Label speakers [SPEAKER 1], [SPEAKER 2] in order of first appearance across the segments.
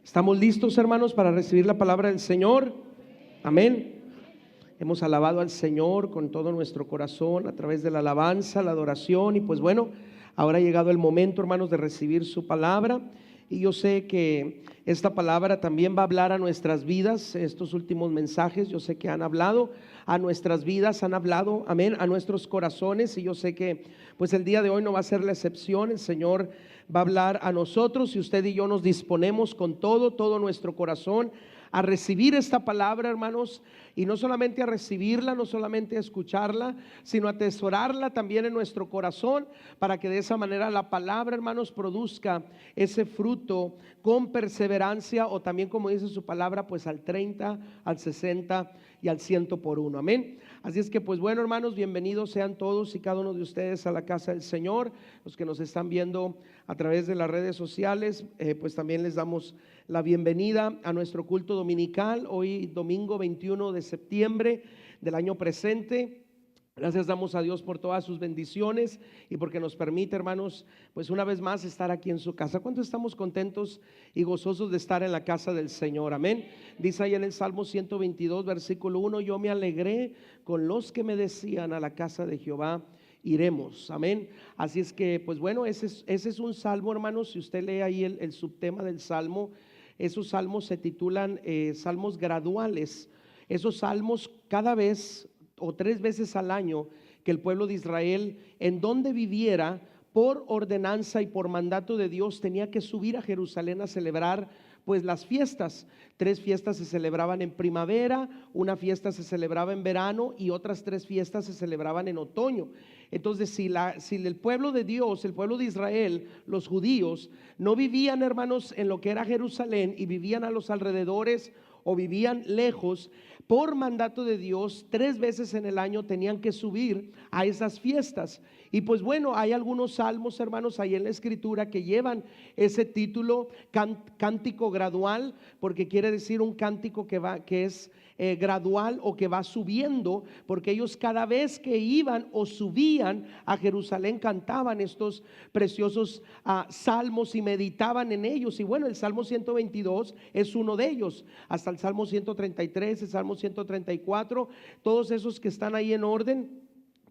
[SPEAKER 1] ¿Estamos listos, hermanos, para recibir la palabra del Señor? Amén. Hemos alabado al Señor con todo nuestro corazón a través de la alabanza, la adoración, y pues bueno, ahora ha llegado el momento, hermanos, de recibir su palabra. Y yo sé que esta palabra también va a hablar a nuestras vidas. Estos últimos mensajes yo sé que han hablado a nuestras vidas, han hablado, amén, a nuestros corazones, y yo sé que pues el día de hoy no va a ser la excepción. El Señor va a hablar a nosotros, y usted y yo nos disponemos con todo nuestro corazón a recibir esta palabra, hermanos, y no solamente a recibirla, no solamente a escucharla, sino a atesorarla también en nuestro corazón, para que de esa manera la palabra, hermanos, produzca ese fruto con perseverancia, o también, como dice su palabra, pues al 30, al 60 y al 100 por uno. Amén. Así es que pues bueno, hermanos, bienvenidos sean todos y cada uno de ustedes a la casa del Señor. Los que nos están viendo a través de las redes sociales, pues también les damos la bienvenida a nuestro culto dominical, hoy domingo 21 de septiembre del año presente. Gracias damos a Dios por todas sus bendiciones y porque nos permite, hermanos, pues una vez más estar aquí en su casa. ¿Cuántos estamos contentos y gozosos de estar en la casa del Señor? Amén. Dice ahí en el Salmo 122, versículo 1: yo me alegré con los que me decían, a la casa de Jehová iremos. Amén. Así es que pues bueno, ese es un salmo, hermanos. Si usted lee ahí el subtema del salmo, esos salmos se titulan salmos graduales. Esos salmos cada vez o 3 veces al año que el pueblo de Israel, en donde viviera, por ordenanza y por mandato de Dios, tenía que subir a Jerusalén a celebrar pues las fiestas. 3 fiestas se celebraban en primavera, una fiesta se celebraba en verano y otras 3 fiestas se celebraban en otoño. Entonces si el pueblo de Dios, el pueblo de Israel, los judíos, no vivían, hermanos, en lo que era Jerusalén y vivían a los alrededores o vivían lejos, por mandato de Dios 3 veces en el año tenían que subir a esas fiestas. Y pues bueno, hay algunos salmos, hermanos, ahí en la escritura que llevan ese título, cántico gradual, porque quiere decir un cántico que es gradual, o que va subiendo, porque ellos cada vez que iban o subían a Jerusalén cantaban estos preciosos salmos y meditaban en ellos. Y bueno, el Salmo 122 es uno de ellos, hasta el Salmo 133, el Salmo 134, todos esos que están ahí en orden,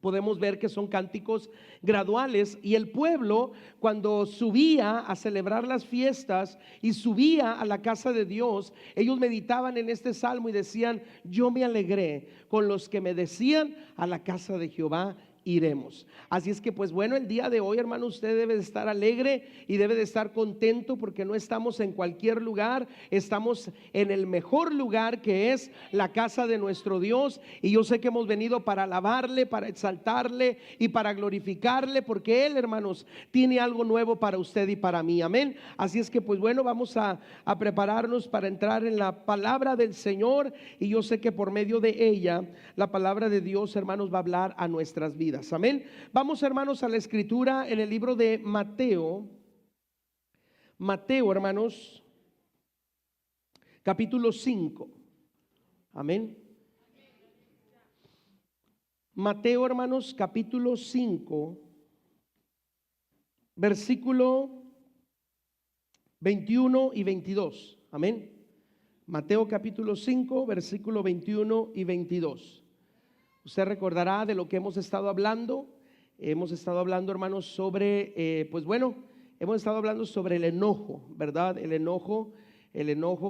[SPEAKER 1] podemos ver que son cánticos graduales. Y el pueblo, cuando subía a celebrar las fiestas y subía a la casa de Dios, ellos meditaban en este salmo y decían: yo me alegré con los que me decían, a la casa de Jehová iremos. Así es que pues bueno, el día de hoy, hermano, usted debe de estar alegre y debe de estar contento, porque no estamos en cualquier lugar, estamos en el mejor lugar, que es la casa de nuestro Dios. Y yo sé que hemos venido para alabarle, para exaltarle y para glorificarle, porque Él, hermanos, tiene algo nuevo para usted y para mí. Amén. Así es que pues bueno, vamos a prepararnos para entrar en la palabra del Señor, y yo sé que por medio de ella la palabra de Dios, hermanos, va a hablar a nuestras vidas. Amén. Vamos, hermanos, a la escritura en el libro de Mateo. Mateo, hermanos, capítulo 5. Amén. Mateo, hermanos, capítulo 5, versículo 21 y 22. Amén. Mateo capítulo 5, versículo 21 y 22. Usted recordará de lo que hemos estado hablando. Hemos estado hablando, hermanos, sobre, pues bueno, hemos estado hablando sobre el enojo, ¿verdad? El enojo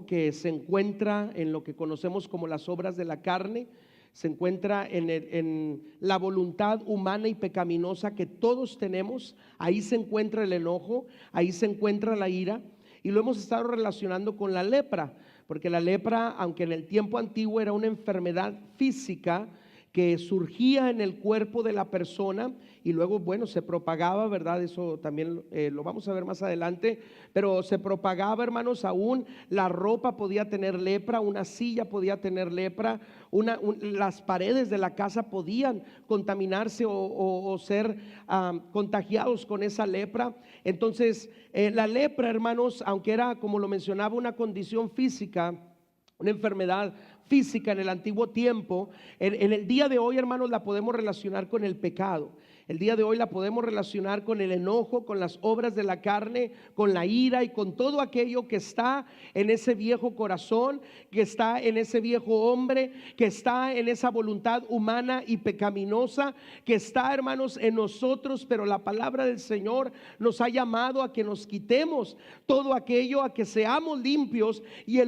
[SPEAKER 1] que se encuentra en lo que conocemos como las obras de la carne, se encuentra en la voluntad humana y pecaminosa que todos tenemos. Ahí se encuentra el enojo, ahí se encuentra la ira, y lo hemos estado relacionando con la lepra, porque la lepra, aunque en el tiempo antiguo era una enfermedad física que surgía en el cuerpo de la persona y luego, bueno, se propagaba, ¿verdad? Eso también lo vamos a ver más adelante, pero se propagaba, hermanos. Aún la ropa podía tener lepra, una silla podía tener lepra, las paredes de la casa podían contaminarse o ser contagiados con esa lepra. Entonces la lepra, hermanos, aunque era, como lo mencionaba, una condición física, una enfermedad física en el antiguo tiempo, en el día de hoy, hermanos, la podemos relacionar con el pecado. El día de hoy la podemos relacionar con el enojo, con las obras de la carne, con la ira y con todo aquello que está en ese viejo corazón, que está en ese viejo hombre, que está en esa voluntad humana y pecaminosa, que está, hermanos, en nosotros. Pero la palabra del Señor nos ha llamado a que nos quitemos todo aquello, a que seamos limpios, y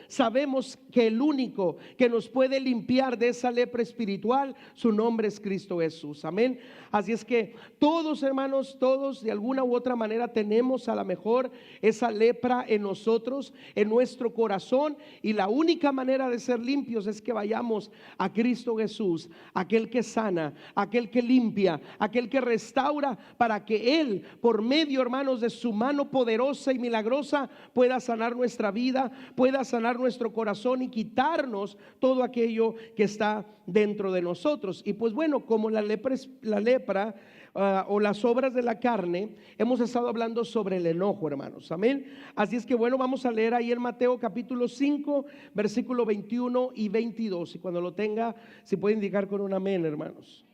[SPEAKER 1] sabemos que el único que nos puede limpiar de esa lepra espiritual, su nombre es Cristo Jesús. Amén. Así es que todos, hermanos, todos de alguna u otra manera tenemos a lo mejor esa lepra en nosotros, en nuestro corazón, y la única manera de ser limpios es que vayamos a Cristo Jesús, aquel que sana, aquel que limpia, aquel que restaura, para que Él, por medio, hermanos, de su mano poderosa y milagrosa, pueda sanar nuestra vida, pueda sanar nuestro corazón y quitarnos todo aquello que está dentro de nosotros. Y pues bueno, como la lepra o las obras de la carne, hemos estado hablando sobre el enojo, hermanos. Amén. Así es que bueno, vamos a leer ahí en Mateo capítulo 5, versículo 21 y 22. Y cuando lo tenga, si puede indicar con un amén, hermanos.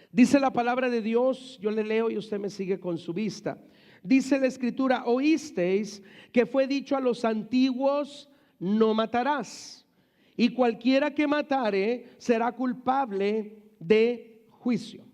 [SPEAKER 1] Dice la palabra de Dios, yo le leo y usted me sigue con su vista. Dice la escritura: oísteis que fue dicho a los antiguos, no matarás, y cualquiera que matare será culpable de juicio.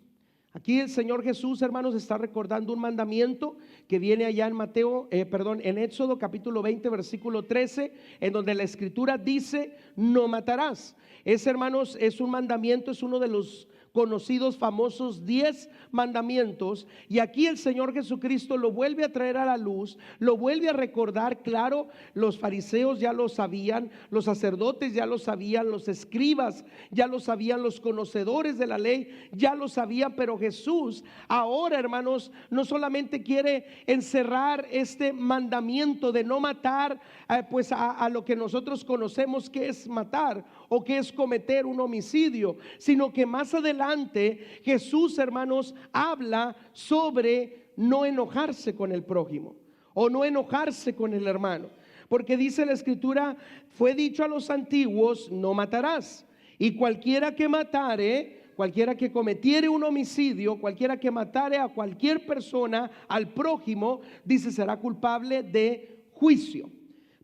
[SPEAKER 1] Aquí el Señor Jesús, hermanos, está recordando un mandamiento que viene allá en Éxodo capítulo 20 versículo 13, en donde la escritura dice: no matarás. Ese, hermanos, es un mandamiento, es uno de los conocidos, famosos 10 mandamientos, y aquí el Señor Jesucristo lo vuelve a traer a la luz, lo vuelve a recordar. Claro, los fariseos ya lo sabían, los sacerdotes ya lo sabían, los escribas ya lo sabían, los conocedores de la ley ya lo sabían, pero Jesús ahora, hermanos, no solamente quiere encerrar este mandamiento de no matar, pues a lo que nosotros conocemos que es matar o que es cometer un homicidio, sino que más adelante Jesús, hermanos, habla sobre no enojarse con el prójimo o no enojarse con el hermano, porque dice la escritura: fue dicho a los antiguos, no matarás, y cualquiera que matare, cualquiera que cometiere un homicidio, cualquiera que matare a cualquier persona, al prójimo, dice, será culpable de juicio.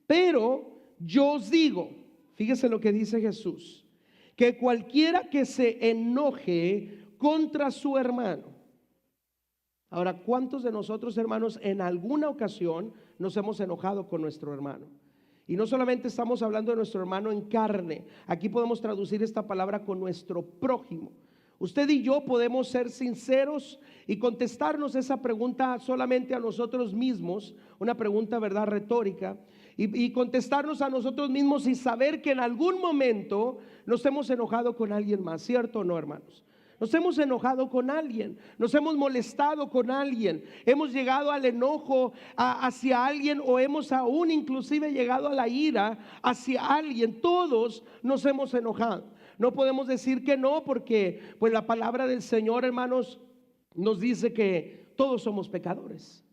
[SPEAKER 1] Pero yo os digo, fíjese lo que dice Jesús, que cualquiera que se enoje contra su hermano. Ahora, ¿cuántos de nosotros, hermanos, en alguna ocasión nos hemos enojado con nuestro hermano? Y no solamente estamos hablando de nuestro hermano en carne, aquí podemos traducir esta palabra con nuestro prójimo. Usted y yo podemos ser sinceros y contestarnos esa pregunta solamente a nosotros mismos, una pregunta, verdad, retórica, y contestarnos a nosotros mismos y saber que en algún momento nos hemos enojado con alguien más, ¿cierto o no, hermanos? Nos hemos enojado con alguien, nos hemos molestado con alguien, hemos llegado al enojo hacia alguien, o hemos aún inclusive llegado a la ira hacia alguien. Todos nos hemos enojado. No podemos decir que no, porque pues la palabra del Señor, hermanos, nos dice que todos somos pecadores.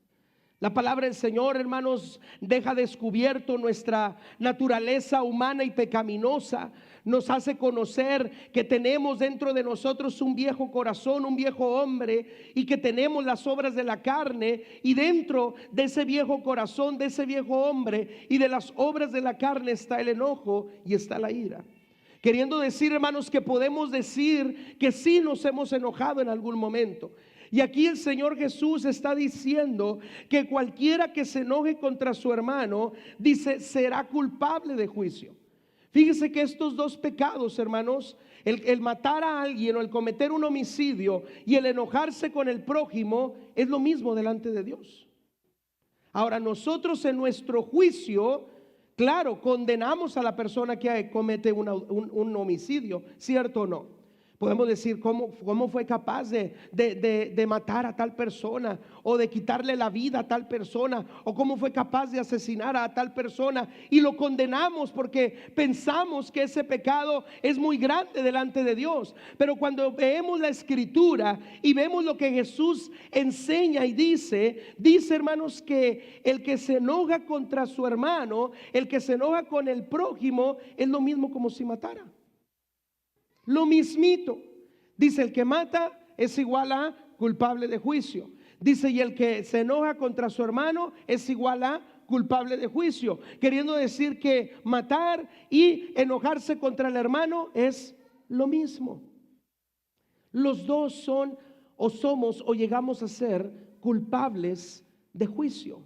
[SPEAKER 1] La palabra del Señor, hermanos, deja descubierto nuestra naturaleza humana y pecaminosa. Nos hace conocer que tenemos dentro de nosotros un viejo corazón, un viejo hombre, y que tenemos las obras de la carne. Y dentro de ese viejo corazón, de ese viejo hombre y de las obras de la carne está el enojo y está la ira. Queriendo decir, hermanos, que podemos decir que sí nos hemos enojado en algún momento. Y aquí el Señor Jesús está diciendo que cualquiera que se enoje contra su hermano, dice, será culpable de juicio. Fíjese que estos dos pecados, hermanos, el matar a alguien o el cometer un homicidio y el enojarse con el prójimo, es lo mismo delante de Dios. Ahora, nosotros en nuestro juicio, claro, condenamos a la persona que comete un homicidio, ¿cierto o no? Podemos decir cómo fue capaz de matar a tal persona, o de quitarle la vida a tal persona, o cómo fue capaz de asesinar a tal persona, y lo condenamos porque pensamos que ese pecado es muy grande delante de Dios. Pero cuando vemos la escritura y vemos lo que Jesús enseña y dice, hermanos, que el que se enoja contra su hermano, el que se enoja con el prójimo, es lo mismo como si matara. Lo mismito. Dice, el que mata es igual a culpable de juicio. Dice, y el que se enoja contra su hermano es igual a culpable de juicio, queriendo decir que matar y enojarse contra el hermano es lo mismo. Los dos son o somos o llegamos a ser culpables de juicio.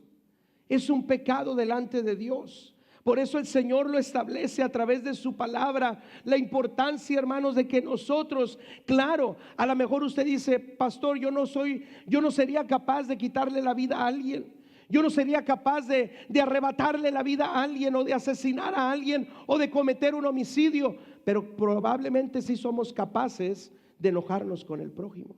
[SPEAKER 1] Es un pecado delante de Dios. Por eso el Señor lo establece a través de su palabra. La importancia, hermanos, de que nosotros, claro, a lo mejor usted dice, pastor, yo no sería capaz de quitarle la vida a alguien. Yo no sería capaz de arrebatarle la vida a alguien, o de asesinar a alguien, o de cometer un homicidio. Pero probablemente sí somos capaces de enojarnos con el prójimo.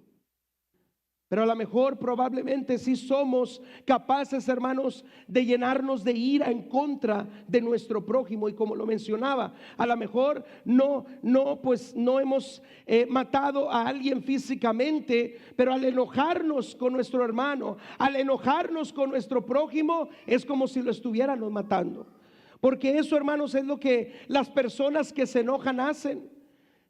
[SPEAKER 1] Pero a lo mejor probablemente sí somos capaces, hermanos, de llenarnos de ira en contra de nuestro prójimo. Y como lo mencionaba, a lo mejor no hemos matado a alguien físicamente, pero al enojarnos con nuestro hermano, al enojarnos con nuestro prójimo, es como si lo estuviéramos matando. Porque eso, hermanos, es lo que las personas que se enojan hacen.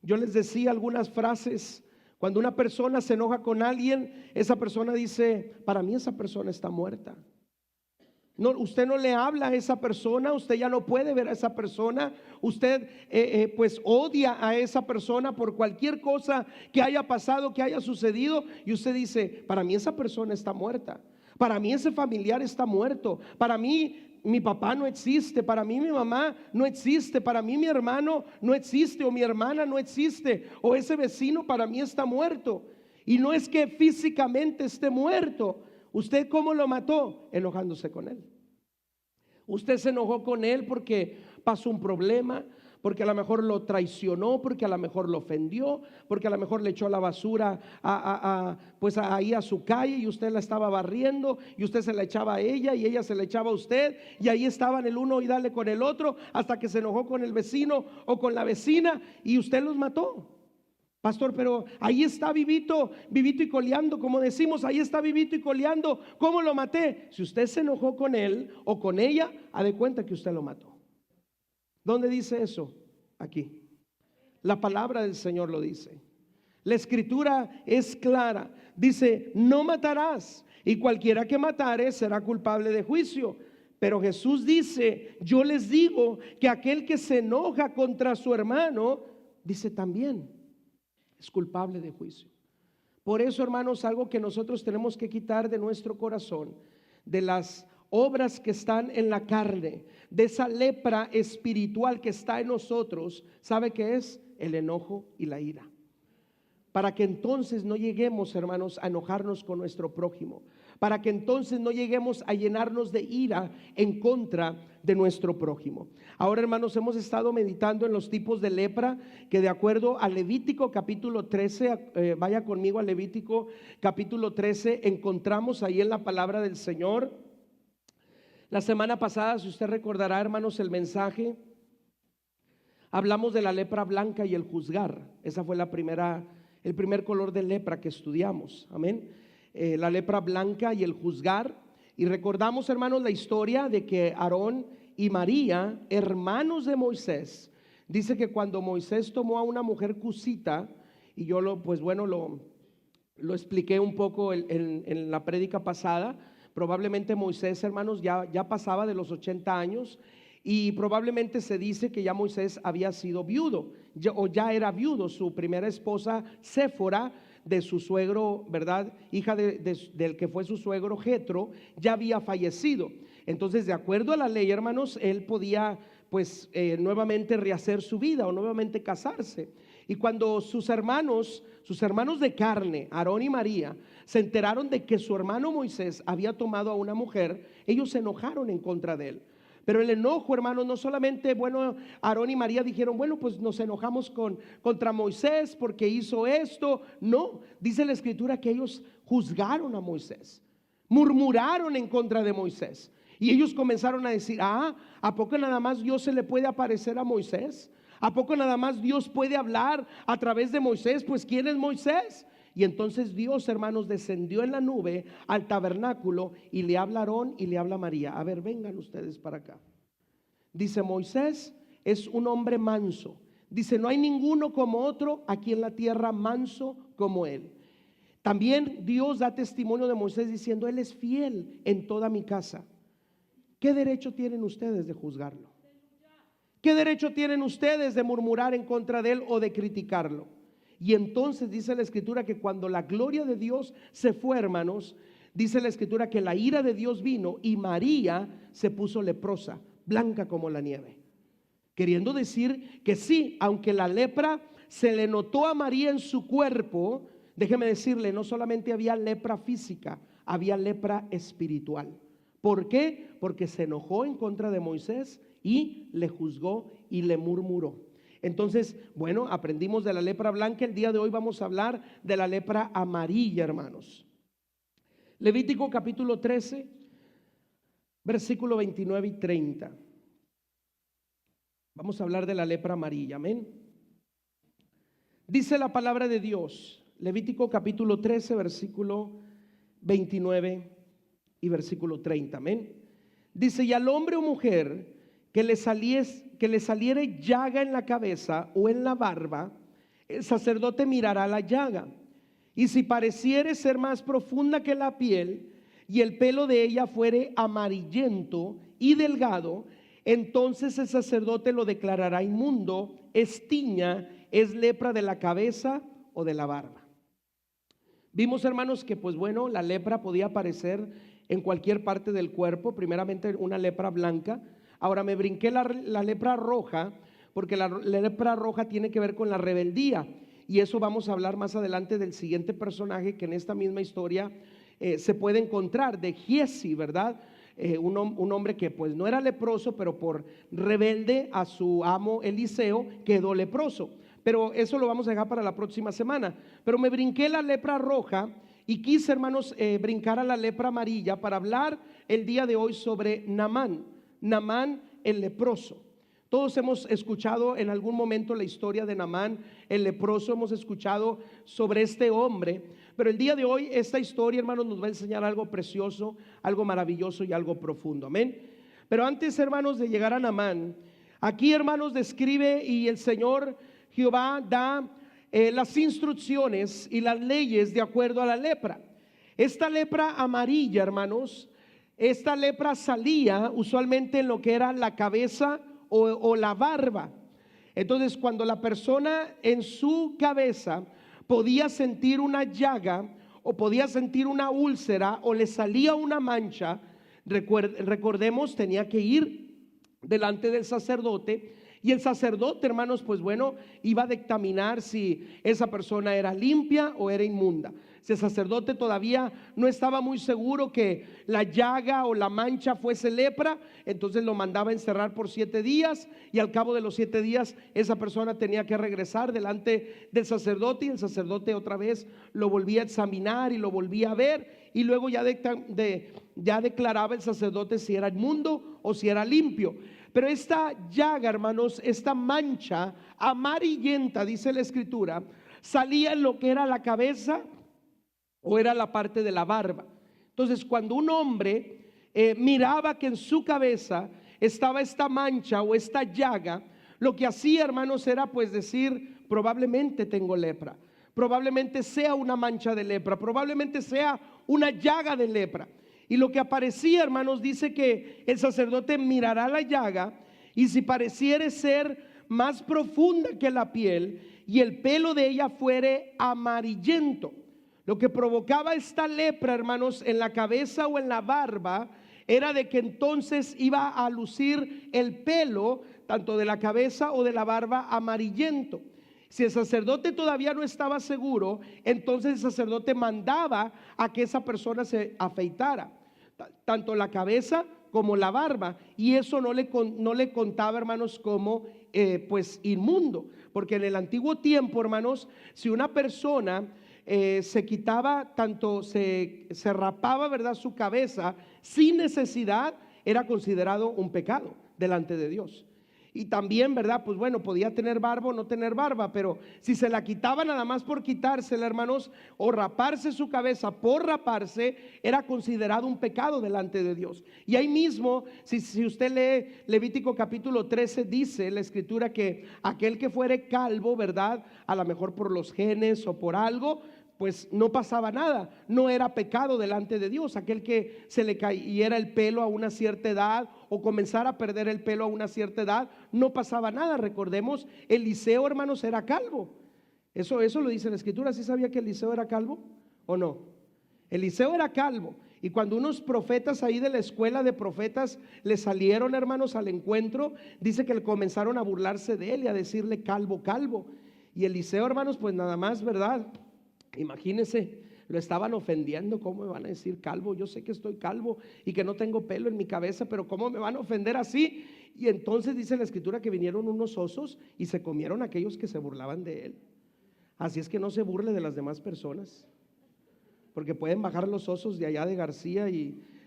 [SPEAKER 1] Yo les decía algunas frases. Cuando una persona se enoja con alguien, esa persona dice, para mí esa persona está muerta. No, usted no le habla a esa persona, usted ya no puede ver a esa persona, usted pues odia a esa persona por cualquier cosa que haya pasado, que haya sucedido, y usted dice, para mí esa persona está muerta, para mí ese familiar está muerto, para mí mi papá no existe, para mí mi mamá no existe, para mí mi hermano no existe, o mi hermana no existe, o ese vecino para mí está muerto. Y no es que físicamente esté muerto. ¿Usted cómo lo mató? Enojándose con él. Usted se enojó con él porque pasó un problema, porque a lo mejor lo traicionó, porque a lo mejor lo ofendió, porque a lo mejor le echó la basura pues ahí a su calle, y usted la estaba barriendo, y usted se la echaba a ella, y ella se la echaba a usted, y ahí estaban el uno y dale con el otro, hasta que se enojó con el vecino o con la vecina, y usted los mató. Pastor, pero ahí está vivito y coleando, como decimos, ahí está vivito y coleando. ¿Cómo lo maté? Si usted se enojó con él o con ella, haz de cuenta que usted lo mató. ¿Dónde dice eso? Aquí. La palabra del Señor lo dice. La escritura es clara. Dice, no matarás, y cualquiera que matare será culpable de juicio. Pero Jesús dice, yo les digo que aquel que se enoja contra su hermano, dice también, es culpable de juicio. Por eso, hermanos, algo que nosotros tenemos que quitar de nuestro corazón, de las obras que están en la carne, de esa lepra espiritual que está en nosotros, ¿sabe qué es? El enojo y la ira. Para que entonces no lleguemos, hermanos, a enojarnos con nuestro prójimo, para que entonces no lleguemos a llenarnos de ira en contra de nuestro prójimo. Ahora, hermanos, hemos estado meditando en los tipos de lepra, que de acuerdo a Levítico capítulo 13, vaya conmigo a Levítico capítulo 13, encontramos ahí en la palabra del Señor. La semana pasada, si usted recordará, hermanos, el mensaje, hablamos de la lepra blanca y el juzgar. Esa fue el primer color de lepra que estudiamos, amén. La lepra blanca y el juzgar. Y recordamos, hermanos, la historia de que Aarón y María, hermanos de Moisés, dice que cuando Moisés tomó a una mujer cusita, y yo lo expliqué un poco en la prédica pasada. Probablemente Moisés, hermanos, ya pasaba de los 80 años, y probablemente se dice que ya Moisés había sido viudo, o ya era viudo. Su primera esposa, Séfora, de su suegro, ¿verdad? Hija del que fue su suegro Jetro, ya había fallecido. Entonces, de acuerdo a la ley, hermanos, él podía pues nuevamente rehacer su vida o nuevamente casarse. Y cuando sus hermanos de carne, Aarón y María, se enteraron de que su hermano Moisés había tomado a una mujer, ellos se enojaron en contra de él. Pero el enojo, hermanos, no solamente, Aarón y María dijeron, pues nos enojamos contra Moisés porque hizo esto. No, dice la escritura que ellos juzgaron a Moisés, murmuraron en contra de Moisés. Y ellos comenzaron a decir, ¿a poco nada más Dios se le puede aparecer a Moisés? ¿A poco nada más Dios puede hablar a través de Moisés? Pues ¿quién es Moisés? Y entonces Dios, hermanos, descendió en la nube al tabernáculo y le habla a Aarón y le habla a María. A ver, vengan ustedes para acá. Dice, Moisés es un hombre manso. Dice, no hay ninguno como otro aquí en la tierra manso como él. También Dios da testimonio de Moisés diciendo: Él es fiel en toda mi casa. ¿Qué derecho tienen ustedes de juzgarlo? ¿Qué derecho tienen ustedes de murmurar en contra de él o de criticarlo? Y entonces dice la Escritura que cuando la gloria de Dios se fue, hermanos, dice la Escritura que la ira de Dios vino y María se puso leprosa, blanca como la nieve. Queriendo decir que sí, aunque la lepra se le notó a María en su cuerpo, déjeme decirle, no solamente había lepra física, había lepra espiritual. ¿Por qué? Porque se enojó en contra de Moisés y le juzgó y le murmuró. Entonces, bueno, aprendimos de la lepra blanca. El día de hoy vamos a hablar de la lepra amarilla, hermanos. Levítico capítulo 13, versículo 29 y 30. Vamos a hablar de la lepra amarilla, amén. Dice la palabra de Dios, Levítico capítulo 13, versículo 29 y versículo 30, amén. Dice: y al hombre o mujer que le saliere llaga en la cabeza o en la barba, el sacerdote mirará la llaga, y si pareciere ser más profunda que la piel, y el pelo de ella fuere amarillento y delgado, entonces el sacerdote lo declarará inmundo, es tiña, es lepra de la cabeza o de la barba. Vimos, hermanos, que pues bueno, la lepra podía aparecer en cualquier parte del cuerpo. Primeramente una lepra blanca. Ahora me brinqué la lepra roja, porque la lepra roja tiene que ver con la rebeldía, y eso vamos a hablar más adelante del siguiente personaje que en esta misma historia se puede encontrar, de Giezi, ¿verdad? Un hombre que pues no era leproso, pero por rebelde a su amo Eliseo quedó leproso. Pero eso lo vamos a dejar para la próxima semana. Pero me brinqué la lepra roja y quise, hermanos, brincar a la lepra amarilla para hablar el día de hoy sobre Naamán el leproso. Todos hemos escuchado en algún momento la historia de Naamán el leproso, hemos escuchado sobre este hombre, pero el día de hoy esta historia, hermanos, nos va a enseñar algo precioso, algo maravilloso y algo profundo, amén. Pero antes, hermanos, de llegar a Naamán, aquí, hermanos, describe y el Señor Jehová da las instrucciones y las leyes de acuerdo a la lepra. Esta lepra amarilla, hermanos, esta lepra salía usualmente en lo que era la cabeza o la barba. Entonces, cuando la persona en su cabeza podía sentir una llaga o podía sentir una úlcera o le salía una mancha, recordemos, tenía que ir delante del sacerdote. Y el sacerdote, hermanos, pues bueno, iba a dictaminar si esa persona era limpia o era inmunda. Si el sacerdote todavía no estaba muy seguro que la llaga o la mancha fuese lepra, entonces lo mandaba a encerrar por 7 días, y al cabo de los 7 días esa persona tenía que regresar delante del sacerdote, y el sacerdote otra vez lo volvía a examinar y lo volvía a ver, y luego ya declaraba el sacerdote si era inmundo o si era limpio. Pero esta llaga, hermanos, esta mancha amarillenta, dice la Escritura, salía en lo que era la cabeza o era la parte de la barba. Entonces, cuando un hombre miraba que en su cabeza estaba esta mancha o esta llaga, lo que hacía, hermanos, era pues decir: probablemente tengo lepra, probablemente sea una mancha de lepra, probablemente sea una llaga de lepra. Y lo que aparecía, hermanos, dice que el sacerdote mirará la llaga, y si pareciere ser más profunda que la piel y el pelo de ella fuere amarillento. Lo que provocaba esta lepra, hermanos, en la cabeza o en la barba, era de que entonces iba a lucir el pelo, tanto de la cabeza o de la barba, amarillento. Si el sacerdote todavía no estaba seguro, entonces el sacerdote mandaba a que esa persona se afeitara, tanto la cabeza como la barba, y eso no le contaba, hermanos, como pues inmundo, porque en el antiguo tiempo, hermanos, si una persona se quitaba, tanto se rapaba, ¿verdad?, su cabeza sin necesidad, era considerado un pecado delante de Dios. Y también, ¿verdad?, pues bueno, podía tener barba o no tener barba, pero si se la quitaba nada más por quitársela, hermanos, o raparse su cabeza por raparse, era considerado un pecado delante de Dios. Y ahí mismo, si usted lee Levítico capítulo 13, dice la Escritura que aquel que fuere calvo, ¿verdad?, a lo mejor por los genes o por algo, pues no pasaba nada, no era pecado delante de Dios. Aquel que se le cayera el pelo a una cierta edad o comenzara a perder el pelo a una cierta edad, no pasaba nada. Recordemos, Eliseo, hermanos, era calvo. Eso lo dice la Escritura. ¿Sí sabía que Eliseo era calvo o no? Eliseo era calvo. Y cuando unos profetas ahí de la escuela de profetas le salieron, hermanos, al encuentro, dice que le comenzaron a burlarse de él y a decirle calvo, calvo. Y Eliseo, hermanos, pues nada más, ¿verdad? Imagínense, lo estaban ofendiendo. ¿Cómo me van a decir calvo? Yo sé que estoy calvo y que no tengo pelo en mi cabeza, pero ¿cómo me van a ofender así? Y entonces dice la Escritura que vinieron unos osos y se comieron a aquellos que se burlaban de él. Así es que no se burle de las demás personas, porque pueden bajar los osos de allá de García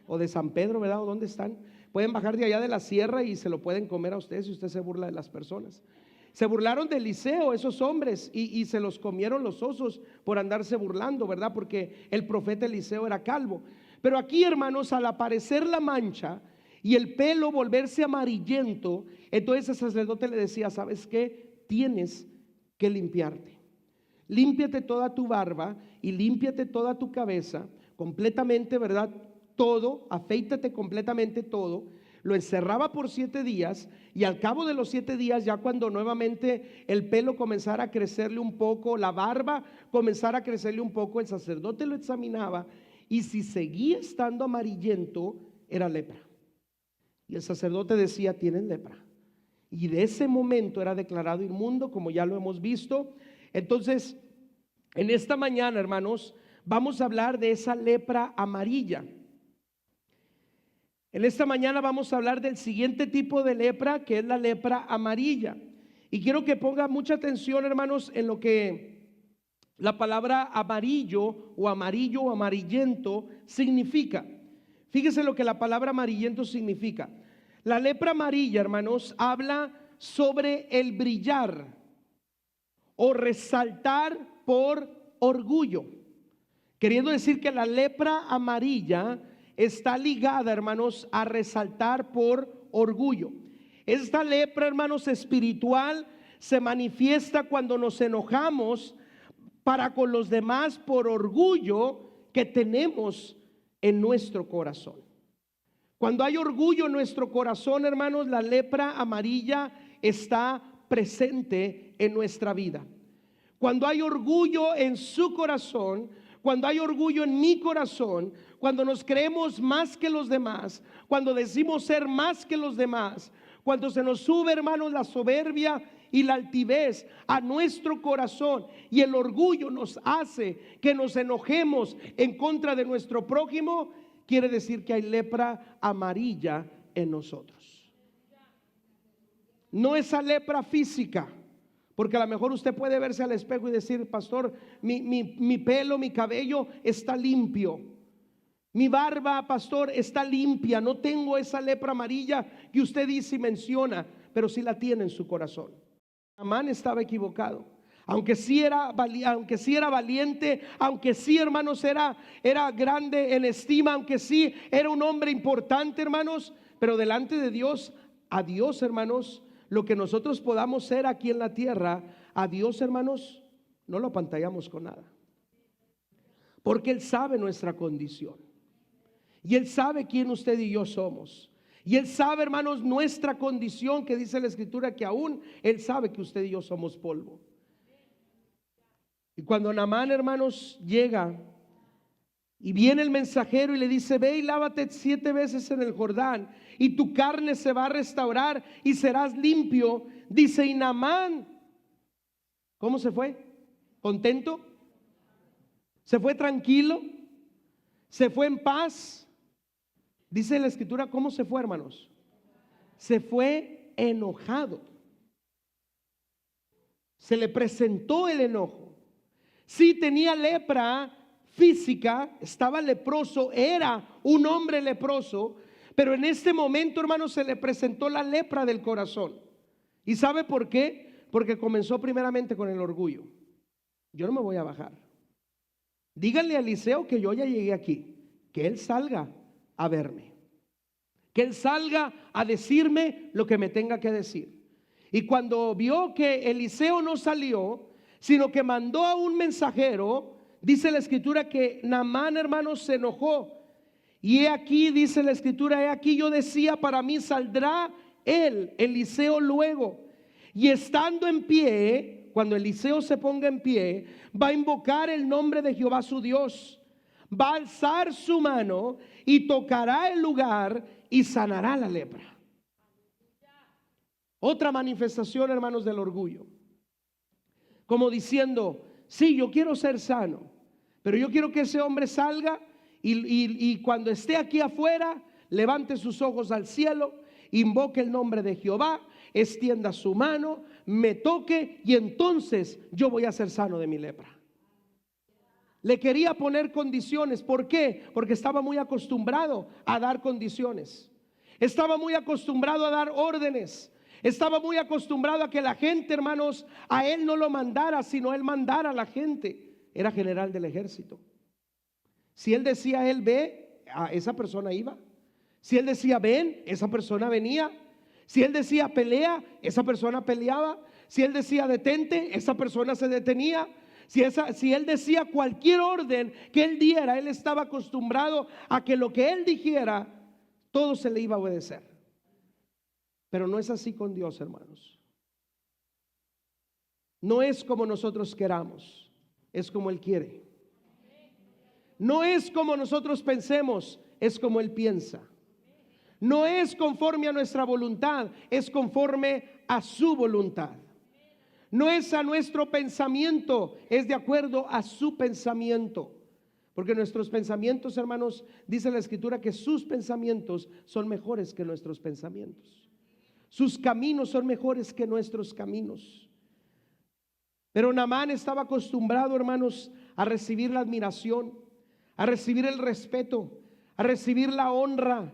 [SPEAKER 1] o de San Pedro, ¿verdad? ¿O dónde están? Pueden bajar de allá de la sierra y se lo pueden comer a usted si usted se burla de las personas. Se burlaron de Eliseo esos hombres y se los comieron los osos por andarse burlando, ¿verdad? Porque el profeta Eliseo era calvo. Pero aquí, hermanos, al aparecer la mancha y el pelo volverse amarillento, entonces el sacerdote le decía: ¿sabes qué? Tienes que limpiarte. Límpiate toda tu barba y límpiate toda tu cabeza completamente, ¿verdad? Todo, afeítate completamente todo. Lo encerraba por 7 días y al cabo de los 7 días, ya cuando nuevamente el pelo comenzara a crecerle un poco, la barba comenzara a crecerle un poco, el sacerdote lo examinaba y si seguía estando amarillento, era lepra. Y el sacerdote decía: tienes lepra. Y de ese momento era declarado inmundo, como ya lo hemos visto. Entonces, en esta mañana, hermanos, vamos a hablar de esa lepra amarilla. En esta mañana vamos a hablar del siguiente tipo de lepra, que es la lepra amarilla. Y quiero que ponga mucha atención, hermanos, en lo que la palabra amarillo o amarillento significa. Fíjese lo que la palabra amarillento significa. La lepra amarilla, hermanos, habla sobre el brillar o resaltar por orgullo, queriendo decir que la lepra amarilla está ligada, hermanos, a resaltar por orgullo. Esta lepra, hermanos, espiritual se manifiesta cuando nos enojamos para con los demás por orgullo que tenemos en nuestro corazón. Cuando hay orgullo en nuestro corazón, hermanos, la lepra amarilla está presente en nuestra vida. Cuando hay orgullo en su corazón, cuando hay orgullo en mi corazón, cuando nos creemos más que los demás, cuando decimos ser más que los demás, cuando se nos sube, hermanos, la soberbia y la altivez a nuestro corazón y el orgullo nos hace que nos enojemos en contra de nuestro prójimo, quiere decir que hay lepra amarilla en nosotros. No esa lepra física, porque a lo mejor usted puede verse al espejo y decir: pastor, mi pelo, mi cabello está limpio, mi barba, pastor, está limpia, no tengo esa lepra amarilla que usted dice y menciona, pero sí la tiene en su corazón. Amán estaba equivocado. Aunque sí era valiente, aunque sí, hermanos, era grande en estima, aunque sí era un hombre importante, hermanos, pero delante de Dios, a Dios, hermanos, lo que nosotros podamos ser aquí en la tierra, a Dios, hermanos, no lo apantallamos con nada, porque Él sabe nuestra condición y Él sabe quién usted y yo somos. Y Él sabe, hermanos, nuestra condición, que dice la Escritura que aún Él sabe que usted y yo somos polvo. Y cuando Naamán, hermanos, llega y viene el mensajero y le dice: ve y lávate 7 veces en el Jordán y tu carne se va a restaurar y serás limpio. Dice, y Naamán, ¿cómo se fue? ¿Contento? ¿Se fue tranquilo? ¿Se fue en paz? Dice la Escritura, ¿cómo se fue, hermanos? Se fue enojado. Se le presentó el enojo. Sí tenía lepra física, estaba leproso, era un hombre leproso, pero en este momento, hermanos, se le presentó la lepra del corazón. ¿Y sabe por qué? Porque comenzó primeramente con el orgullo. Yo no me voy a bajar. Díganle a Eliseo que yo ya llegué aquí, que él salga a verme, que él salga a decirme lo que me tenga que decir. Y cuando vio que Eliseo no salió, sino que mandó a un mensajero, dice la escritura que Naamán, hermanos, se enojó. Y he aquí, dice la escritura, he aquí yo decía, para mí saldrá él, Eliseo, luego. Y estando en pie, cuando Eliseo se ponga en pie, va a invocar el nombre de Jehová su Dios. Va a alzar su mano y tocará el lugar y sanará la lepra. Otra manifestación, hermanos, del orgullo. Como diciendo, sí, yo quiero ser sano, pero yo quiero que ese hombre salga y cuando esté aquí afuera, levante sus ojos al cielo, invoque el nombre de Jehová, extienda su mano, me toque y entonces yo voy a ser sano de mi lepra. Le quería poner condiciones. ¿Por qué? Porque estaba muy acostumbrado a dar condiciones. Estaba muy acostumbrado a dar órdenes. Estaba muy acostumbrado a que la gente, hermanos, a él no lo mandara, sino él mandara a la gente. Era general del ejército. Si él decía, él ve, a esa persona iba. Si él decía, ven, esa persona venía. Si él decía, pelea, esa persona peleaba. Si él decía, detente, esa persona se detenía. Si él decía cualquier orden que él diera, él estaba acostumbrado a que lo que él dijera, todo se le iba a obedecer. Pero no es así con Dios, hermanos. No es como nosotros queramos, es como Él quiere. No es como nosotros pensemos, es como Él piensa. No es conforme a nuestra voluntad, es conforme a su voluntad. No es a nuestro pensamiento, es de acuerdo a su pensamiento. Porque nuestros pensamientos, hermanos, dice la escritura que sus pensamientos son mejores que nuestros pensamientos. Sus caminos son mejores que nuestros caminos. Pero Naamán estaba acostumbrado, hermanos, a recibir la admiración, a recibir el respeto, a recibir la honra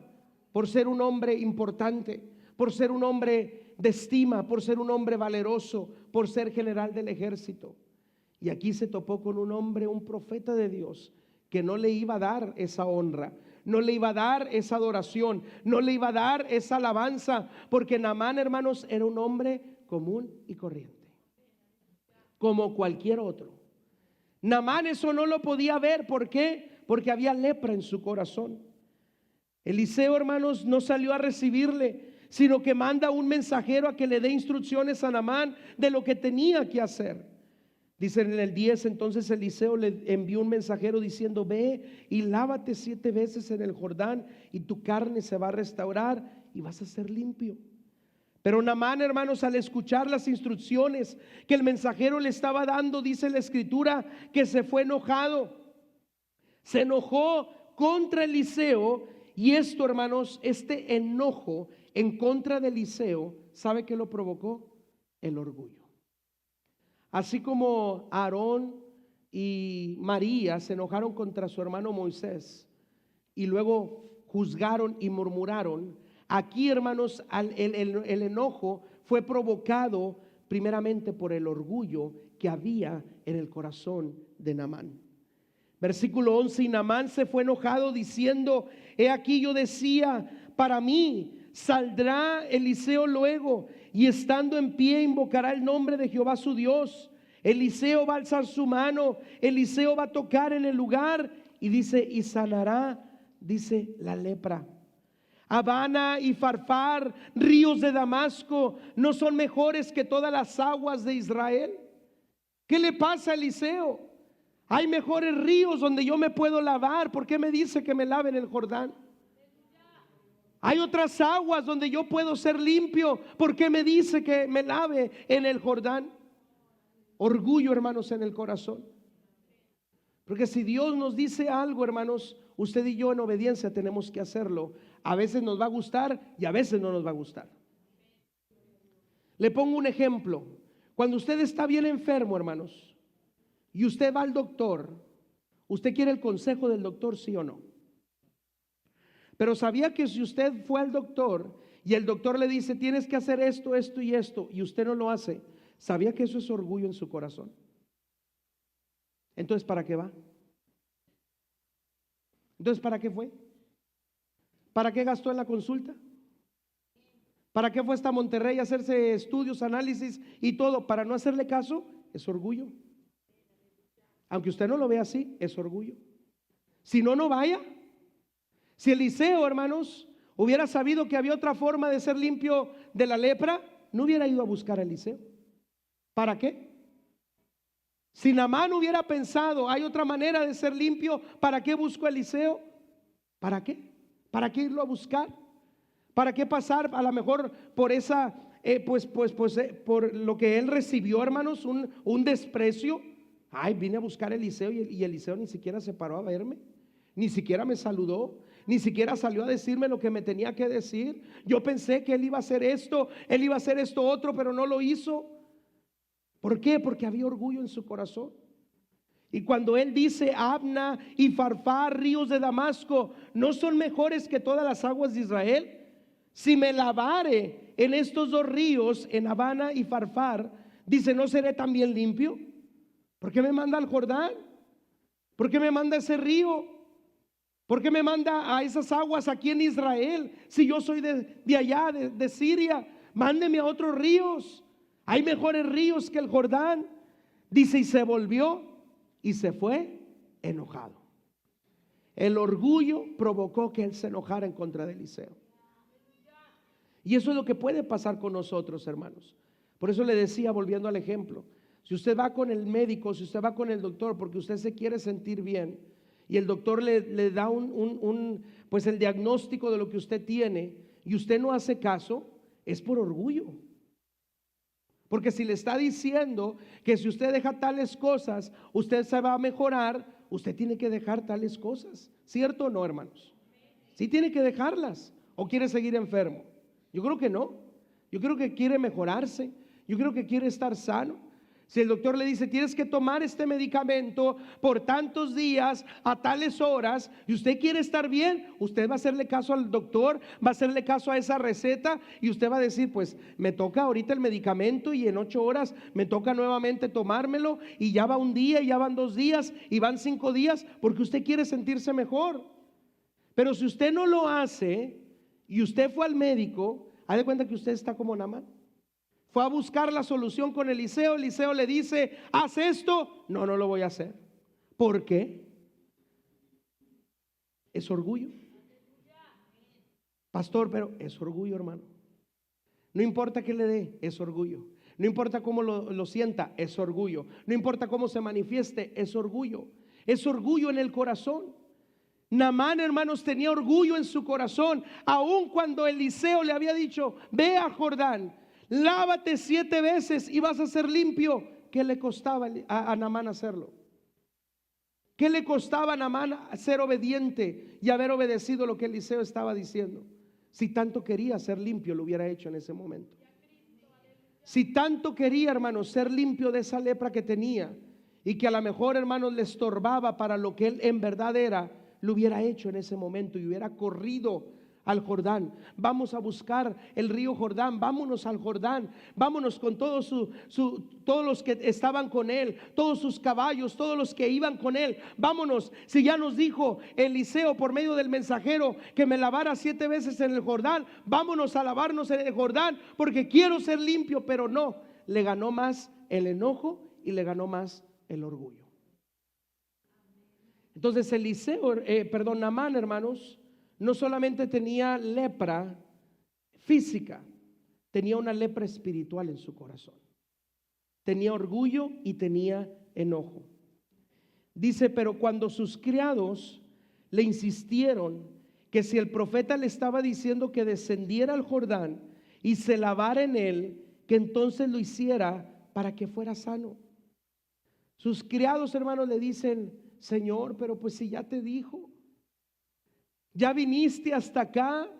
[SPEAKER 1] por ser un hombre importante, por ser un hombre de estima, por ser un hombre valeroso, por ser general del ejército. Y aquí se topó con un hombre, un profeta de Dios, que no le iba a dar esa honra, no le iba a dar esa adoración, no le iba a dar esa alabanza, porque Naamán, hermanos, era un hombre común y corriente, como cualquier otro. Naamán eso no lo podía ver. ¿Por qué? Porque había lepra en su corazón. Eliseo, hermanos, no salió a recibirle, sino que manda un mensajero a que le dé instrucciones a Naamán de lo que tenía que hacer. Dice en el 10, entonces Eliseo le envió un mensajero diciendo, ve y lávate 7 veces en el Jordán y tu carne se va a restaurar y vas a ser limpio. Pero Naamán, hermanos, al escuchar las instrucciones que el mensajero le estaba dando, dice la escritura que se fue enojado. Se enojó contra Eliseo. Y esto, hermanos, este enojo en contra de Eliseo, ¿sabe qué lo provocó? El orgullo. Así como Aarón y María se enojaron contra su hermano Moisés y luego juzgaron y murmuraron, aquí, hermanos, el enojo fue provocado primeramente por el orgullo que había en el corazón de Naamán. Versículo 11, y Naamán se fue enojado diciendo, he aquí yo decía, para mí saldrá Eliseo luego, y estando en pie invocará el nombre de Jehová su Dios. Eliseo va a alzar su mano, Eliseo va a tocar en el lugar, y dice, y sanará, dice, la lepra. Habana y Farfar, ríos de Damasco, ¿no son mejores que todas las aguas de Israel? ¿Qué le pasa a Eliseo? Hay mejores ríos donde yo me puedo lavar. ¿Por qué me dice que me lave en el Jordán? Hay otras aguas donde yo puedo ser limpio. ¿Por qué me dice que me lave en el Jordán? Orgullo, hermanos, en el corazón. Porque si Dios nos dice algo, hermanos, usted y yo en obediencia tenemos que hacerlo. A veces nos va a gustar y a veces no nos va a gustar. Le pongo un ejemplo. Cuando usted está bien enfermo, hermanos, y usted va al doctor, usted quiere el consejo del doctor, sí o no. Pero sabía que si usted fue al doctor y el doctor le dice tienes que hacer esto, esto y esto, y usted no lo hace, sabía que eso es orgullo en su corazón. Entonces, ¿para qué va? Entonces, ¿para qué fue? ¿Para qué gastó en la consulta? ¿Para qué fue hasta Monterrey a hacerse estudios, análisis y todo? ¿Para no hacerle caso? Es orgullo. Aunque usted no lo vea así, es orgullo. Si no, no vaya. Si Eliseo, hermanos, hubiera sabido que había otra forma de ser limpio de la lepra, no hubiera ido a buscar a Eliseo. ¿Para qué? Si Naamán hubiera pensado, hay otra manera de ser limpio, ¿para qué busco a Eliseo? ¿Para qué? ¿Para qué irlo a buscar? ¿Para qué pasar a lo mejor por esa, por lo que él recibió, hermanos, un desprecio? Ay, vine a buscar a Eliseo y Eliseo ni siquiera se paró a verme, ni siquiera me saludó, ni siquiera salió a decirme lo que me tenía que decir. Yo pensé que él iba a hacer esto, él iba a hacer esto otro, pero no lo hizo. ¿Por qué? Porque había orgullo en su corazón. Y cuando él dice Abna y Farfar, ríos de Damasco, ¿no son mejores que todas las aguas de Israel? Si me lavare en estos dos ríos, en Abana y Farfar, dice, ¿no seré también limpio? ¿Por qué me manda al Jordán? ¿Por qué me manda a ese río? ¿Por qué me manda a esas aguas aquí en Israel? Si yo soy de allá, de Siria, mándeme a otros ríos. Hay mejores ríos que el Jordán. Dice, y se volvió y se fue enojado. El orgullo provocó que él se enojara en contra de Eliseo. Y eso es lo que puede pasar con nosotros, hermanos. Por eso le decía, volviendo al ejemplo, si usted va con el médico, si usted va con el doctor porque usted se quiere sentir bien y el doctor le da pues el diagnóstico de lo que usted tiene y usted no hace caso, es por orgullo. Porque si le está diciendo que si usted deja tales cosas, usted se va a mejorar, usted tiene que dejar tales cosas. ¿Cierto o no, hermanos? Sí tiene que dejarlas. ¿O quiere seguir enfermo? Yo creo que no. Yo creo que quiere mejorarse. Yo creo que quiere estar sano. Si el doctor le dice, tienes que tomar este medicamento por tantos días, a tales horas, y usted quiere estar bien, usted va a hacerle caso al doctor, va a hacerle caso a esa receta, y usted va a decir, pues me toca ahorita el medicamento y en 8 horas me toca nuevamente tomármelo, y ya va un día, y ya van 2 días, y van 5 días, porque usted quiere sentirse mejor. Pero si usted no lo hace, y usted fue al médico, haz de cuenta que usted está como Naamán. Fue a buscar la solución con Eliseo. Eliseo le dice, haz esto. No, no lo voy a hacer. ¿Por qué? Es orgullo. Pastor, pero es orgullo, hermano. No importa qué le dé, es orgullo. No importa cómo lo sienta, es orgullo. No importa cómo se manifieste, es orgullo. Es orgullo en el corazón. Naamán, hermanos, tenía orgullo en su corazón. Aun cuando Eliseo le había dicho, ve a Jordán, lávate 7 veces y vas a ser limpio. ¿Qué le costaba a Naamán hacerlo? ¿Qué le costaba a Naamán ser obediente y haber obedecido lo que Eliseo estaba diciendo? Si tanto quería ser limpio, lo hubiera hecho en ese momento. Si tanto quería, hermanos, ser limpio de esa lepra que tenía y que a lo mejor, hermanos, le estorbaba para lo que él en verdad era, lo hubiera hecho en ese momento y hubiera corrido al Jordán. Vamos a buscar el río Jordán, vámonos al Jordán, vámonos con todos los que estaban con él, todos sus caballos, todos los que iban con él, vámonos. Si ya nos dijo Eliseo por medio del mensajero que me lavara 7 veces en el Jordán, vámonos a lavarnos en el Jordán porque quiero ser limpio. Pero no, le ganó más el enojo y le ganó más el orgullo. Entonces Naamán, hermanos, no solamente tenía lepra física, tenía una lepra espiritual en su corazón. Tenía orgullo y tenía enojo. Dice, pero cuando sus criados le insistieron que si el profeta le estaba diciendo que descendiera al Jordán y se lavara en él, que entonces lo hiciera para que fuera sano. Sus criados, hermanos, le dicen, Señor, pero pues si ya te dijo, ya viniste hasta acá.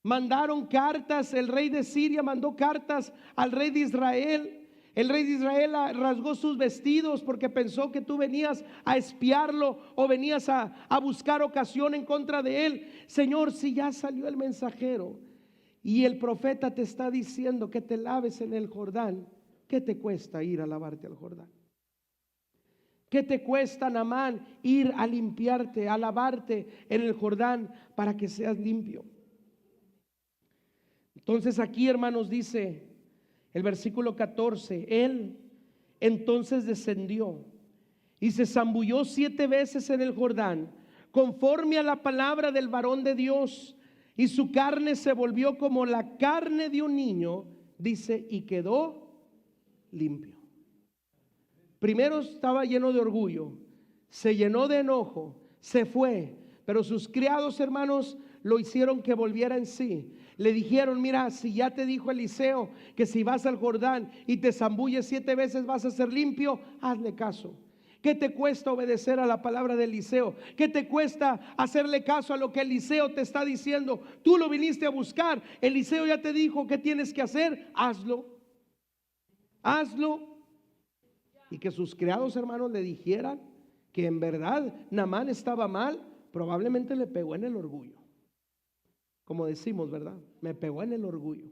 [SPEAKER 1] Mandaron cartas, el rey de Siria mandó cartas al rey de Israel. El rey de Israel rasgó sus vestidos porque pensó que tú venías a espiarlo o venías a buscar ocasión en contra de él. Señor, si ya salió el mensajero y el profeta te está diciendo que te laves en el Jordán, ¿qué te cuesta ir a lavarte al Jordán? ¿Qué te cuesta, Naamán, ir a limpiarte, a lavarte en el Jordán para que seas limpio? Entonces aquí, hermanos, dice el versículo 14, él entonces descendió y se zambulló 7 veces en el Jordán, conforme a la palabra del varón de Dios, y su carne se volvió como la carne de un niño, dice, y quedó limpio. Primero estaba lleno de orgullo, se llenó de enojo, se fue, pero sus criados, hermanos, lo hicieron que volviera en sí. Le dijeron: mira, si ya te dijo Eliseo que si vas al Jordán y te zambulles 7 veces vas a ser limpio, hazle caso. ¿Qué te cuesta obedecer a la palabra de Eliseo? ¿Qué te cuesta hacerle caso a lo que Eliseo te está diciendo? Tú lo viniste a buscar, Eliseo ya te dijo qué tienes que hacer, hazlo. Hazlo. Y que sus criados, hermanos, le dijeran que en verdad Naamán estaba mal, probablemente le pegó en el orgullo. Como decimos, ¿verdad? Me pegó en el orgullo.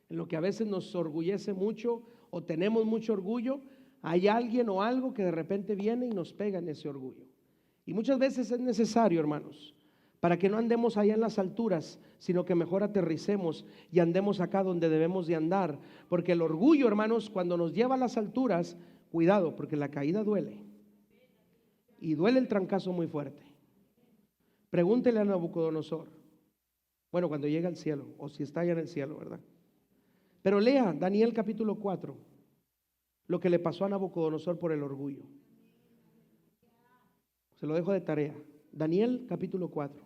[SPEAKER 1] En lo que a veces nos orgullece mucho o tenemos mucho orgullo, hay alguien o algo que de repente viene y nos pega en ese orgullo. Y muchas veces es necesario, hermanos, para que no andemos allá en las alturas, sino que mejor aterricemos y andemos acá donde debemos de andar. Porque el orgullo, hermanos, cuando nos lleva a las alturas, cuidado, porque la caída duele. Y duele el trancazo muy fuerte. Pregúntele a Nabucodonosor. Bueno, cuando llega al cielo, o si está allá en el cielo, ¿verdad? Pero lea Daniel capítulo 4, lo que le pasó a Nabucodonosor por el orgullo. Se lo dejo de tarea. Daniel capítulo 4.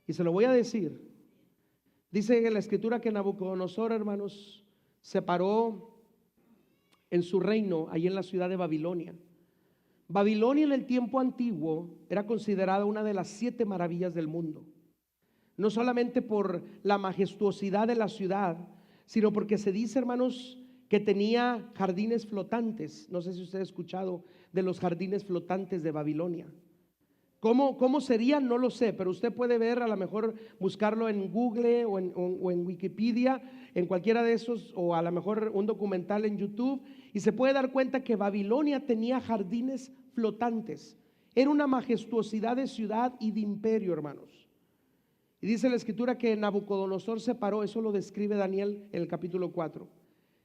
[SPEAKER 1] Y se lo voy a decir. Dice en la escritura que Nabucodonosor, hermanos, se paró en su reino, ahí en la ciudad de Babilonia. Babilonia en el tiempo antiguo era considerada una de las 7 maravillas del mundo. No solamente por la majestuosidad de la ciudad, sino porque se dice, hermanos, que tenía jardines flotantes. No sé si usted ha escuchado de los jardines flotantes de Babilonia. ¿Cómo serían? No lo sé, pero usted puede ver, a lo mejor buscarlo en Google o en Wikipedia, en cualquiera de esos, o a lo mejor un documental en YouTube, y se puede dar cuenta que Babilonia tenía jardines flotantes. Era una majestuosidad de ciudad y de imperio, hermanos. Y dice la escritura que Nabucodonosor se paró, eso lo describe Daniel en el capítulo 4.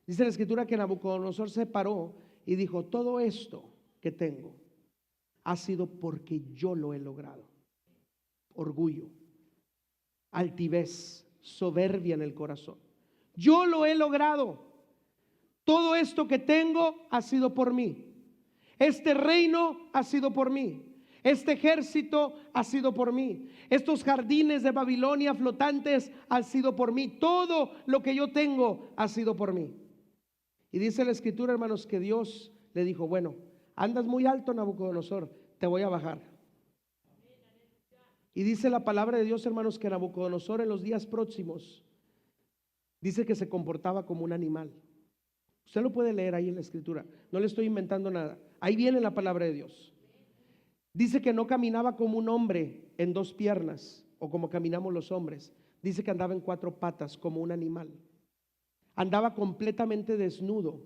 [SPEAKER 1] Dice la escritura que Nabucodonosor se paró y dijo: todo esto que tengo ha sido porque yo lo he logrado. Orgullo, altivez, soberbia en el corazón. Yo lo he logrado. Todo esto que tengo ha sido por mí. Este reino ha sido por mí. Este ejército ha sido por mí. Estos jardines de Babilonia flotantes han sido por mí. Todo lo que yo tengo ha sido por mí. Y dice la escritura, hermanos, que Dios le dijo: bueno, andas muy alto, Nabucodonosor, te voy a bajar. Y dice la palabra de Dios, hermanos, que Nabucodonosor en los días próximos dice que se comportaba como un animal. Usted lo puede leer ahí en la escritura, no le estoy inventando nada. Ahí viene la palabra de Dios. Dice que no caminaba como un hombre en 2 piernas o como caminamos los hombres. Dice que andaba en 4 patas como un animal. Andaba completamente desnudo.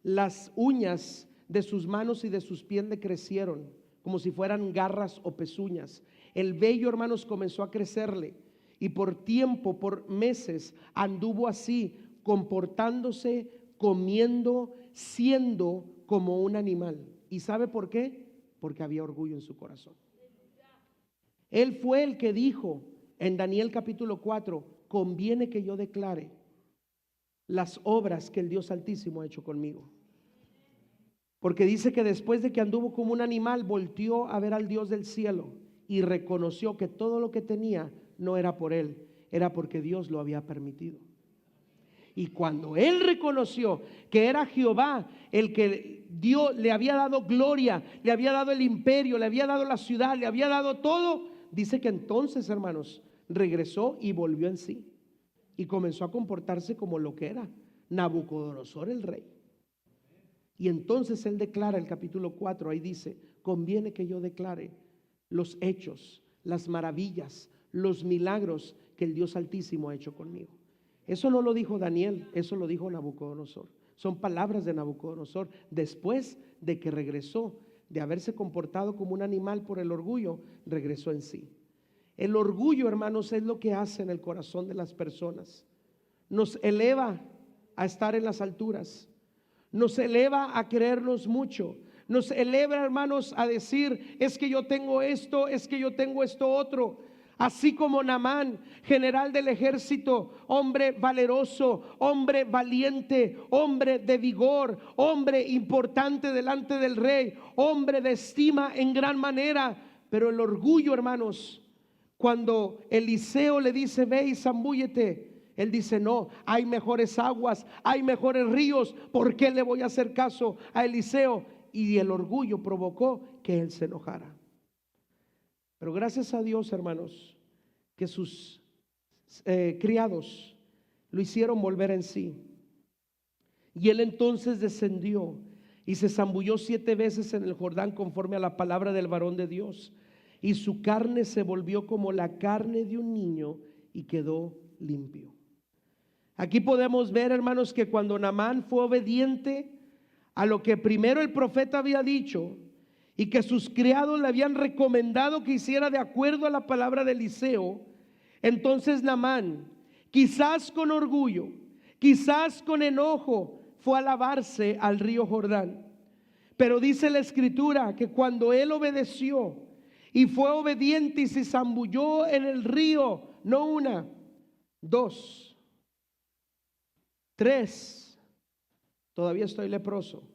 [SPEAKER 1] Las uñas de sus manos y de sus pies le crecieron como si fueran garras o pezuñas. El vello, hermanos, comenzó a crecerle, y por tiempo, por meses, anduvo así, comportándose, comiendo, siendo como un animal. ¿Y sabe por qué? Porque había orgullo en su corazón. Él fue el que dijo en Daniel capítulo 4: conviene que yo declare las obras que el Dios Altísimo ha hecho conmigo. Porque dice que después de que anduvo como un animal, volteó a ver al Dios del cielo y reconoció que todo lo que tenía no era por él, era porque Dios lo había permitido. Y cuando él reconoció que era Jehová el que Dios le había dado gloria, le había dado el imperio, le había dado la ciudad, le había dado todo, dice que entonces, hermanos, regresó y volvió en sí y comenzó a comportarse como lo que era Nabucodonosor, el rey. Y entonces él declara, el capítulo 4, ahí dice: conviene que yo declare los hechos, las maravillas, los milagros que el Dios Altísimo ha hecho conmigo. Eso no lo dijo Daniel, eso lo dijo Nabucodonosor. Son palabras de Nabucodonosor después de que regresó de haberse comportado como un animal por el orgullo, regresó en sí. El orgullo, hermanos, es lo que hace en el corazón de las personas. Nos eleva a estar en las alturas, nos eleva a creernos mucho, nos eleva, hermanos, a decir: es que yo tengo esto, es que yo tengo esto otro. Así como Naamán, general del ejército, hombre valeroso, hombre valiente, hombre de vigor, hombre importante delante del rey, hombre de estima en gran manera. Pero el orgullo, hermanos, cuando Eliseo le dice: ve y zambúllete, él dice: no, hay mejores aguas, hay mejores ríos, ¿por qué le voy a hacer caso a Eliseo? Y el orgullo provocó que él se enojara. Pero gracias a Dios, hermanos, que sus criados lo hicieron volver en sí. Y él entonces descendió y se zambulló 7 veces en el Jordán, conforme a la palabra del varón de Dios. Y su carne se volvió como la carne de un niño y quedó limpio. Aquí podemos ver, hermanos, que cuando Naamán fue obediente a lo que primero el profeta había dicho, y que sus criados le habían recomendado que hiciera de acuerdo a la palabra de Eliseo, entonces Naamán, quizás con orgullo, quizás con enojo, fue a lavarse al río Jordán. Pero dice la escritura que cuando él obedeció y fue obediente y se zambulló en el río, no 1, 2, 3, todavía estoy leproso.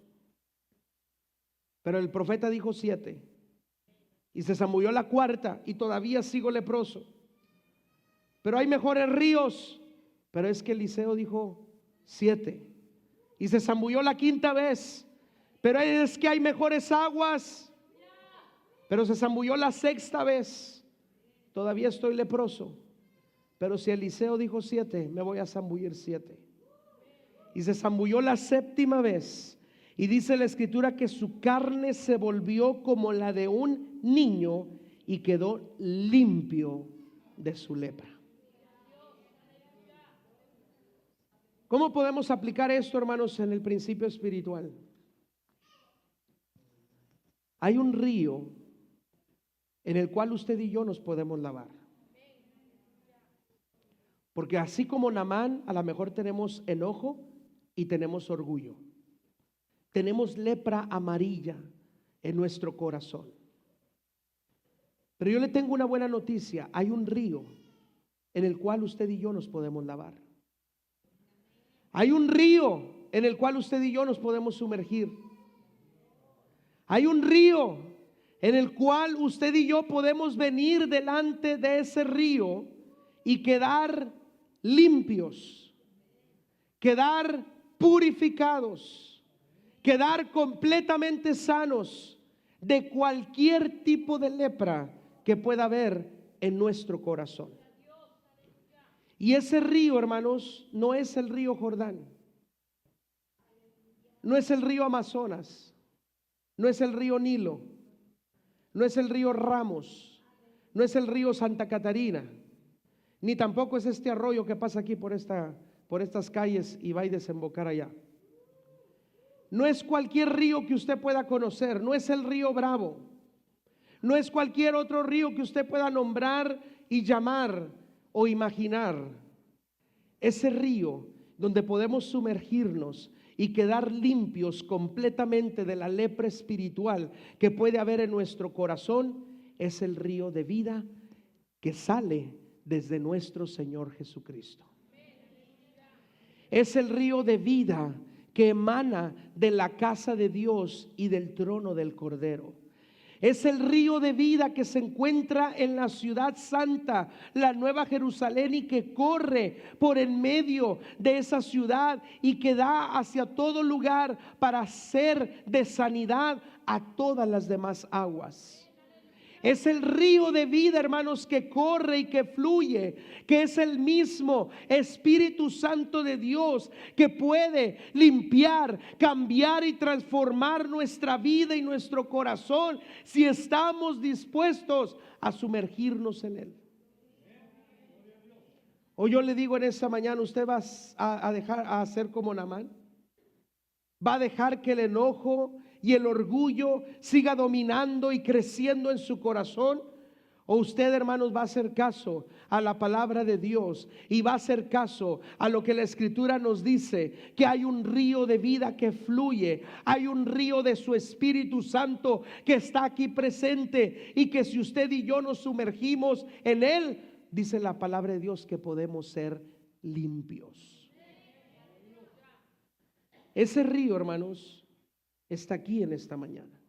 [SPEAKER 1] Pero el profeta dijo 7, y se zambulló la 4ª y todavía sigo leproso. Pero hay mejores ríos. Pero es que Eliseo dijo 7, y se zambulló la 5ª vez. Pero es que hay mejores aguas. Pero se zambulló la 6ª vez. Todavía estoy leproso. Pero si Eliseo dijo 7, me voy a zambullir 7. Y se zambulló la 7ª vez. Y dice la escritura que su carne se volvió como la de un niño y quedó limpio de su lepra. ¿Cómo podemos aplicar esto, hermanos, en el principio espiritual? Hay un río en el cual usted y yo nos podemos lavar. Porque así como Naamán, a lo mejor tenemos enojo y tenemos orgullo. Tenemos lepra amarilla en nuestro corazón. Pero yo le tengo una buena noticia: hay un río en el cual usted y yo nos podemos lavar. Hay un río en el cual usted y yo nos podemos sumergir. Hay un río en el cual usted y yo podemos venir delante de ese río y quedar limpios, quedar purificados, quedar completamente sanos de cualquier tipo de lepra que pueda haber en nuestro corazón. Y ese río, hermanos, no es el río Jordán, no es el río Amazonas, no es el río Nilo, no es el río Ramos, no es el río Santa Catarina, ni tampoco es este arroyo que pasa aquí por estas calles y va a desembocar allá. No es cualquier río que usted pueda conocer, no es el río Bravo, no es cualquier otro río que usted pueda nombrar y llamar o imaginar. Ese río donde podemos sumergirnos y quedar limpios completamente de la lepra espiritual que puede haber en nuestro corazón, es el río de vida que sale desde nuestro Señor Jesucristo. Es el río de vida que emana de la casa de Dios y del trono del Cordero. Es el río de vida que se encuentra en la ciudad santa, la Nueva Jerusalén, y que corre por en medio de esa ciudad y que da hacia todo lugar para ser de sanidad a todas las demás aguas. Es el río de vida, hermanos, que corre y que fluye, que es el mismo Espíritu Santo de Dios que puede limpiar, cambiar y transformar nuestra vida y nuestro corazón si estamos dispuestos a sumergirnos en él. O yo le digo en esta mañana: ¿usted va a dejar a hacer como Naamán? ¿Va a dejar que el enojo y el orgullo siga dominando y creciendo en su corazón? O usted, hermanos, va a hacer caso a la palabra de Dios y va a hacer caso a lo que la Escritura nos dice, que hay un río de vida que fluye, hay un río de su Espíritu Santo que está aquí presente, y que si usted y yo nos sumergimos en él, dice la palabra de Dios que podemos ser limpios. Ese río, hermanos, está aquí en esta mañana.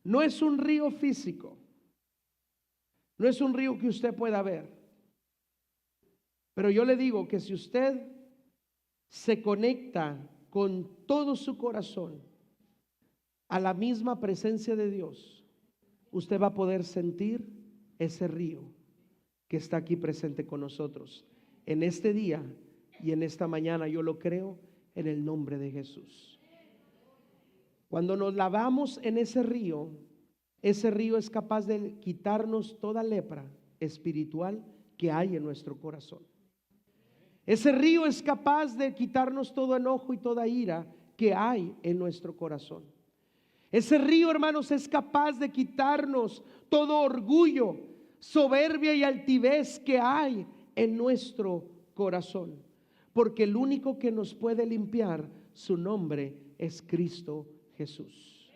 [SPEAKER 1] No es un río físico, no es un río que usted pueda ver, pero yo le digo que si usted se conecta con todo su corazón a la misma presencia de Dios, usted va a poder sentir ese río que está aquí presente con nosotros en este día y en esta mañana. Yo lo creo en el nombre de Jesús. Cuando nos lavamos en ese río es capaz de quitarnos toda lepra espiritual que hay en nuestro corazón. Ese río es capaz de quitarnos todo enojo y toda ira que hay en nuestro corazón. Ese río, hermanos, es capaz de quitarnos todo orgullo, soberbia y altivez que hay en nuestro corazón. Porque el único que nos puede limpiar, su nombre es Cristo Jesús.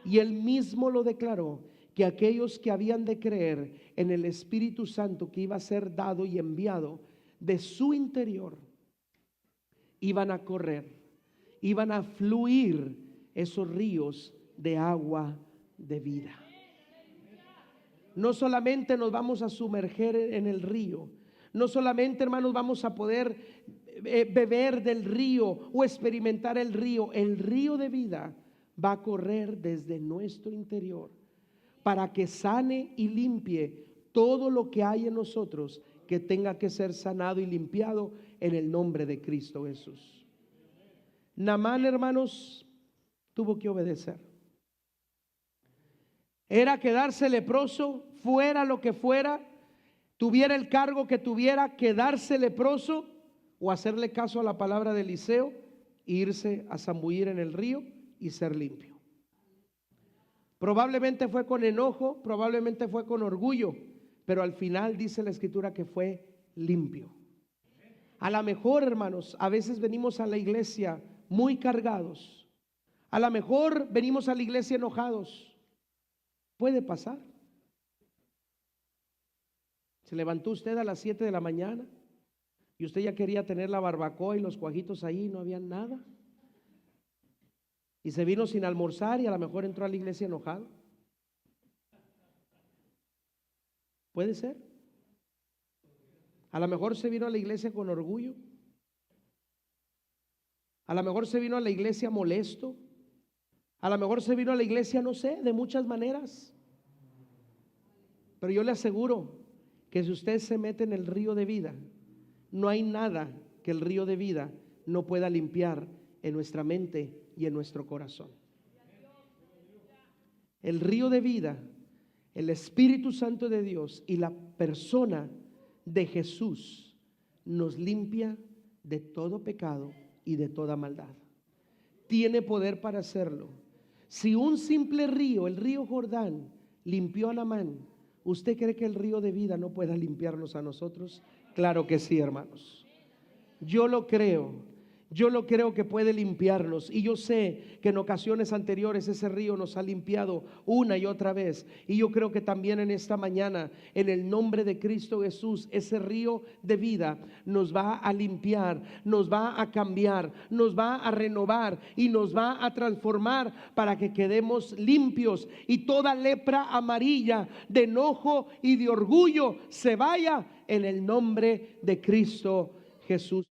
[SPEAKER 1] Y él mismo lo declaró, que aquellos que habían de creer en el Espíritu Santo que iba a ser dado y enviado de su interior, iban a correr, iban a fluir esos ríos de agua de vida. No solamente nos vamos a sumerger en el río, no solamente, hermanos, vamos a poder beber del río o experimentar el río de vida va a correr desde nuestro interior para que sane y limpie todo lo que hay en nosotros que tenga que ser sanado y limpiado en el nombre de Cristo Jesús. Naamán, hermanos, tuvo que obedecer. Era quedarse leproso, fuera lo que fuera, tuviera el cargo que tuviera, quedarse leproso o hacerle caso a la palabra de Eliseo e irse a zambullir en el río y ser limpio. Probablemente fue con enojo, probablemente fue con orgullo, pero al final dice la Escritura que fue limpio. A lo mejor, hermanos, a veces venimos a la iglesia muy cargados, a lo mejor venimos a la iglesia enojados. Puede pasar. Se levantó usted a las 7 de la mañana y usted ya quería tener la barbacoa y los cuajitos ahí, no había nada. Y se vino sin almorzar y a lo mejor entró a la iglesia enojado. Puede ser. A lo mejor se vino a la iglesia con orgullo. A lo mejor se vino a la iglesia molesto. A lo mejor se vino a la iglesia, no sé, de muchas maneras. Pero yo le aseguro que si usted se mete en el río de vida, no hay nada que el río de vida no pueda limpiar en nuestra mente y en nuestro corazón. El río de vida, el Espíritu Santo de Dios y la persona de Jesús nos limpia de todo pecado y de toda maldad. Tiene poder para hacerlo. Si un simple río, el río Jordán, limpió a Naamán, ¿usted cree que el río de vida no pueda limpiarnos a nosotros? Claro que sí, hermanos. Yo lo creo que puede limpiarnos, y yo sé que en ocasiones anteriores ese río nos ha limpiado una y otra vez, y yo creo que también en esta mañana, en el nombre de Cristo Jesús, ese río de vida nos va a limpiar, nos va a cambiar, nos va a renovar y nos va a transformar para que quedemos limpios y toda lepra amarilla de enojo y de orgullo se vaya en el nombre de Cristo Jesús.